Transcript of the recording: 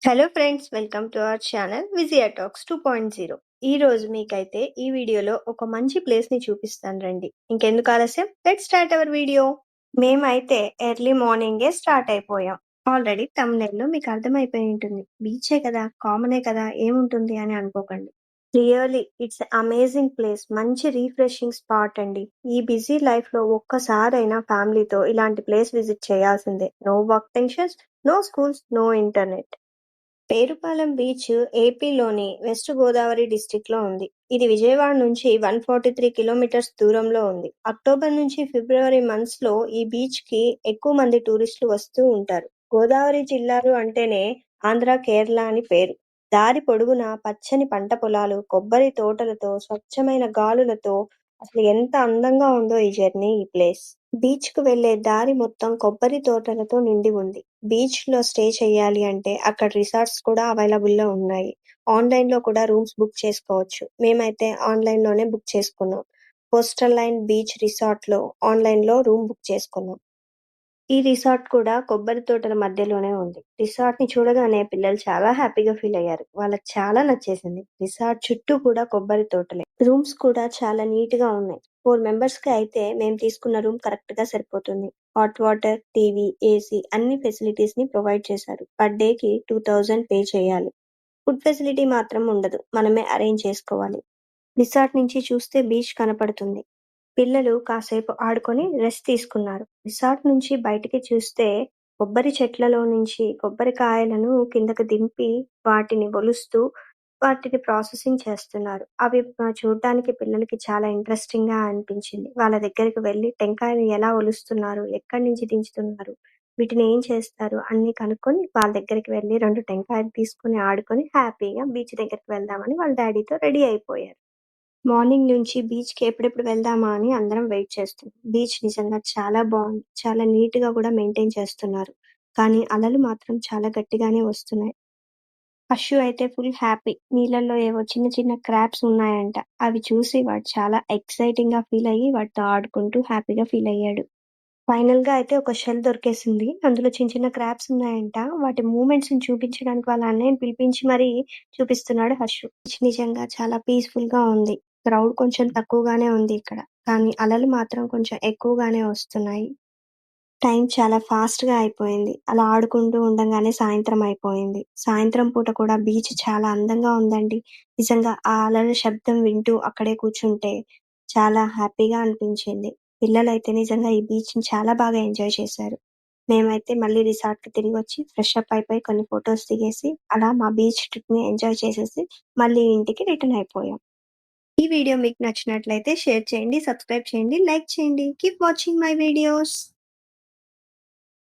Hello friends, welcome to our channel Vijaya talks 2.0. ఈ రోజు మీకైతే ఈ వీడియోలో ఒక మంచి ప్లేస్ని చూపిస్తాను రండి. ఇంకెందుకు ఆలస్యం, లెట్స్ స్టార్ట్ అవర్ వీడియో. మేమైతే ఎర్లీ మార్నింగే స్టార్ట్ అయిపోయాం. ఆల్రెడీ తమ్నెల్లో మీకు అర్థమైపోయి ఉంటుంది. బీచే కదా, కామనే కదా, ఏముంటుంది అని అనుకోకండి. Really it's amazing place. మంచి రీఫ్రెషింగ్ స్పాట్ అండి. ఈ బిజీ లైఫ్లో ఒక్కసారైనా ఫ్యామిలీతో ఇలాంటి ప్లేస్ విజిట్ చేయాల్సిందే. No work tensions, no schools, no internet. Perupalem beach ఏపీలోని వెస్ట్ గోదావరి డిస్టిక్లో ఉంది. ఇది విజయవాడ నుంచి 143 కిలోమీటర్స్ దూరంలో ఉంది. అక్టోబర్ నుంచి ఫిబ్రవరి మంత్స్లో ఈ బీచ్కి ఎక్కువ మంది టూరిస్టులు వస్తూ ఉంటారు. గోదావరి జిల్లాలు అంటేనే ఆంధ్ర, కేరళ అని పేరు. దారి పొడుగునా పచ్చని పంట పొలాలు, కొబ్బరి తోటలతో, స్వచ్ఛమైన గాలులతో అసలు ఎంత అందంగా ఉందో ఈ జర్నీ, ఈ ప్లేస్. బీచ్‌కు వెళ్లే దారి మొత్తం కొబ్బరి తోటలతో నిండి ఉంది. బీచ్‌లో స్టే చేయాలి అంటే అక్కడ రిసార్ట్స్ కూడా అవైలబుల్‌లో ఉన్నాయి. ఆన్‌లైన్‌లో కూడా రూమ్స్ బుక్ చేసుకోవచ్చు. మేమైతే ఆన్‌లైన్‌లోనే బుక్ చేసుకున్నాం. కోస్టల్ లైన్ బీచ్ రిసార్ట్‌లో ఆన్‌లైన్‌లో రూమ్ బుక్ చేసుకున్నాం. ఈ రిసార్ట్ కూడా కొబ్బరి తోటల మధ్యలోనే ఉంది. రిసార్ట్‌ని చూడగానే పిల్లలు చాలా హ్యాపీగా ఫీల్ అయ్యారు. వాళ్ళకి చాలా నచ్చేసింది. రిసార్ట్ చుట్టూ కూడా కొబ్బరి తోటలే. రూమ్స్ కూడా చాలా నీట్‌గా ఉన్నాయి. 4 మెంబర్స్‌కి అయితే మేము తీసుకున్న రూమ్ కరెక్ట్‌గా సరిపోతుంది. హాట్ వాటర్, టీవీ, ఏసీ అన్ని ఫెసిలిటీస్‌ని ప్రొవైడ్ చేశారు. పర్ డేకి 2000 పే చేయాలి. ఫుడ్ ఫెసిలిటీ మాత్రం ఉండదు. మనమే అరేంజ్ చేసుకోవాలి. రిసార్ట్ నుంచి చూస్తే బీచ్ కనపడుతుంది. పిల్లలు కాసేపు ఆడుకొని రెస్ట్ తీసుకున్నారు. రిసార్ట్ నుంచి బయటికి చూస్తే కొబ్బరి చెట్లలో నుంచి కొబ్బరికాయలను కిందకు దింపి వాటిని ఒలుస్తూ వాటిని ప్రాసెసింగ్ చేస్తున్నారు. అవి చూడ్డానికి పిల్లలకి చాలా ఇంట్రెస్టింగ్‌గా అనిపించింది. వాళ్ళ దగ్గరికి వెళ్లి టెంకాయలు ఎలా ఒలుస్తున్నారు? ఎక్కడి నుంచి దించుతున్నారు? వీటిని ఏం చేస్తారు? అన్నీ కనుక్కొని వాళ్ళ దగ్గరికి వెళ్లి 2 టెంకాయలు తీసుకొని ఆడుకొని హ్యాపీగా బీచ్ దగ్గరికి వెళ్దామని వాళ్ళ డ్యాడీతో రెడీ అయిపోయారు. మార్నింగ్ నుంచి బీచ్‌కి ఎప్పుడెప్పుడు వెళ్దామా అని అందరం వెయిట్ చేస్తున్నాం. బీచ్ నిజంగా చాలా బావుంది. చాలా నీట్‌గా కూడా మెయింటైన్ చేస్తున్నారు. కానీ అలలు మాత్రం చాలా గట్టిగానే వస్తున్నాయి. హర్షు అయితే ఫుల్ హ్యాపీ. నీళ్ళల్లో ఏవో చిన్న చిన్న క్రాబ్స్ ఉన్నాయంట. అవి చూసి వాడు చాలా ఎక్సైటింగ్‌గా ఫీల్ అయ్యి వాటితో ఆడుకుంటూ హ్యాపీగా ఫీల్ అయ్యాడు. ఫైనల్‌గా అయితే ఒక షెల్ దొరికేసింది. అందులో చిన్న చిన్న క్రాబ్స్ ఉన్నాయంట. వాటి మూవ్‌మెంట్స్‌ని చూపించడానికి వాళ్ళ అన్నయ్యని పిలిపించి మరీ చూపిస్తున్నాడు హర్షు. బీచ్ నిజంగా చాలా పీస్‌ఫుల్‌గా ఉంది. క్రౌడ్ కొంచెం తక్కువగానే ఉంది ఇక్కడ. కానీ అలలు మాత్రం కొంచెం ఎక్కువగానే వస్తున్నాయి. టైం చాలా ఫాస్ట్‌గా అయిపోయింది. అలా ఆడుకుంటూ ఉండంగానే సాయంత్రం అయిపోయింది. సాయంత్రం పూట కూడా బీచ్ చాలా అందంగా ఉందండి. నిజంగా ఆ అలల శబ్దం వింటూ అక్కడే కూర్చుంటే చాలా హ్యాపీగా అనిపించింది. పిల్లలైతే నిజంగా ఈ బీచ్‌ని చాలా బాగా ఎంజాయ్ చేశారు. మేమైతే మళ్ళీ రిసార్ట్‌కి తిరిగొచ్చి ఫ్రెష్ అప్ అయిపోయి కొన్ని ఫోటోస్ దిగేసి అలా మా బీచ్ ట్రిప్‌ని ఎంజాయ్ చేసేసి మళ్ళీ ఇంటికి రిటర్న్ అయిపోయాం. ఈ వీడియో మీకు నచ్చినట్లయితే షేర్ చేయండి, సబ్స్క్రైబ్ చేయండి, లైక్ చేయండి. Keep watching my videos.